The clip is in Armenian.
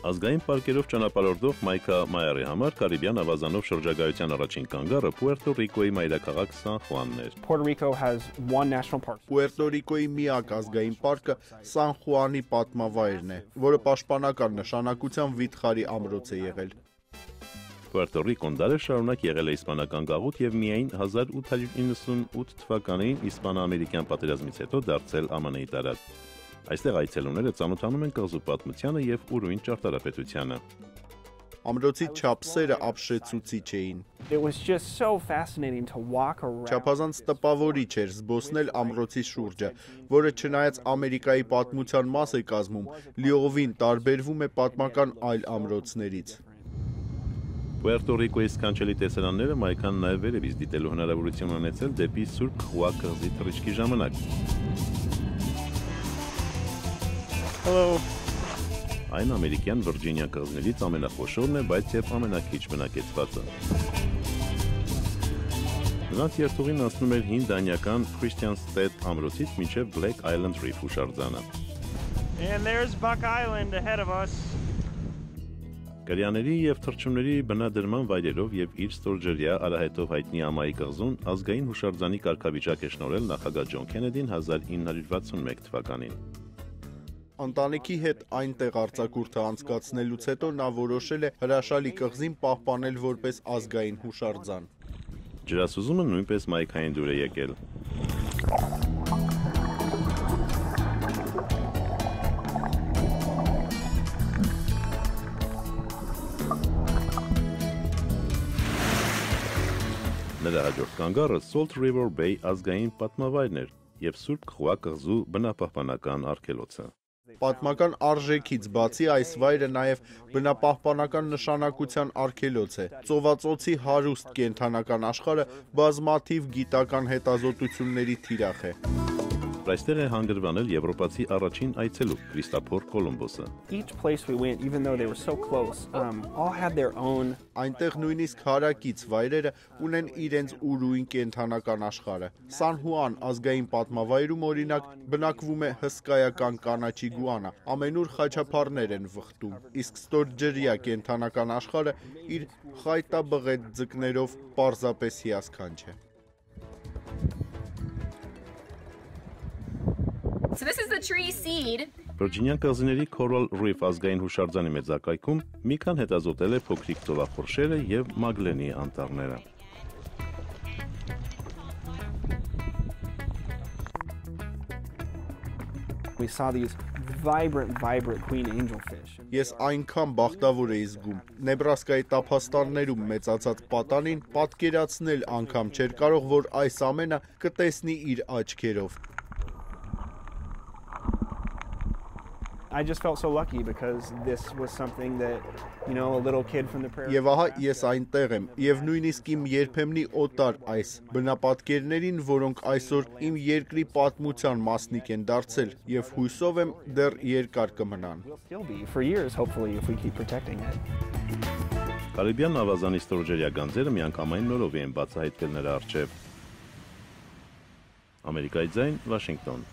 Ազգային պարկերով ճանապարհորդող Մայքա Մայարի համար Կարիբյան ավազանով շրջագայության առաջին կանգառը Պուերտո Ռիկոյի մայրաքաղաք Սան Խուանն էր։ Պուերտո Ռիկոյի միակ ազգային պարկը Սան Խուանի պատմավայրն է, որը պաշտպանական նշանակության վիթխարի ամրոց է եղել։ Պուերտո Ռիկոն դարեր շարունակ եղել է իսպանական գաղութ եւ միայն 1898 թվականին իսպանա-ամերիկյան պատերազմից հետո դարձել ԱՄՆ-ի տարածք։ Այստեղ այցելուները ծանոթանում են կղզու պատմությանը եւ ուրույն ճարտարապետությանը։ Ամրոցի չափսերը ապշեցուցիչ էին։ Չափազանց տպավորիչ էր զբոսնել ամրոցի շուրջը, որը չնայած Ամերիկայի պատմության մաս է կազմում, լիովին տարբերվում է պատմական այլ ամրոցներից։ Պուերտո Ռիկոյի սքանչելի տեսարանները Մայքան նաև վերևից դիտելու հնարավորություն ունեցել դեպի Սուրբ Խուա կղզի թռիչքի ժամանակ։ Այն ամերիկյան Վիրջինիա կղզիներից ամենախոշորն է, բայց եւ ամենակիչ բնակեցվածը։ Նրանց երթուղին անցնում էր հին դանիական Christian State ամրոցից մինչև Black Island Reef հուշարձանը։ And there's Buck Island ahead of us. Կրյաների եւ թռչունների բնադրման վայրերով եւ իր ստորջրյա արահետով հայտնի ամայի կղզուն ազգային հուշարձանի կարգավիճակ է շնորհել նախագահ Ջոն Քենեդին 1961 թվականին։ Ընտանիքի հետ այնտեղ արձակուրդը անցկացնելուց հետո նա որոշել է հրաշալի կղզին պահպանել որպես ազգային հուշարձան։ Ջրասուզումը նույնպես Մայքային դուր է եկել։ Նրա հաջորդ կանգառը Salt River Bay ազգային պատմավայրն էր եւ Սուրբ Խուա կղզու բնապահպանական արգելոցը։ Պատմական արժեքից բացի այս վայրը նաև բնապահպանական նշանակության արգելոց է։ Ծովածոցի հարուստ կենդանական աշխարհը բազմաթիվ գիտական հետազոտությունների թիրախ է։ Այստեղ է հանգրվանել եվրոպացի առաջին այցելու Քրիստոփոր Կոլումբոսը։ Այնտեղ նույնիսկ հարակից վայրերը ունեն իրենց ուրույն կենդանական աշխարհը։ Սան Խուան ազգային պատմավայրում օրինակ բնակվում է հսկայական կանաչի գուանա, ամենուր խաչափառներ են վխտում, իսկ ստորջրյա կենդանական աշխարհը իր խայտաբղետ ձկներով պարզապես հիասքանչ է։ So this is the tree seed. Վիրջինիան կղզիների Coral Reef ազգային հուշարձանի մեծակայքում մի քան հետազոտել է փոքրիկ ծովախորշերը եւ Մագլենի անտառները։ We saw these vibrant queen angelfish. Ես այնքան բախտավոր էի զգում։ Նեբրասկայի տափաստաններում մեծացած պատանին պատկերացնել անգամ չէր կարող, որ այս ամենը կտեսնի իր աչքերով։ I just felt so lucky because this was something that, you know, a little kid from the prairie. Եվ ահա ես այնտեղ եմ, եւ նույնիսկ իմ երբեմնի օտար այս բնապատկերներին, որոնք այսօր իմ երկրի պատմության մասնիկ են դարձել, եւ հույսով եմ դեռ երկար կմնան։ For years, hopefully, if we keep protecting it. Կարիբյան ավազանի ստորջրյա գանձերը միանգամայն նորով են բացահայտվել նրա առջև։ Ամերիկայի ձայն, Վաշինգտոն։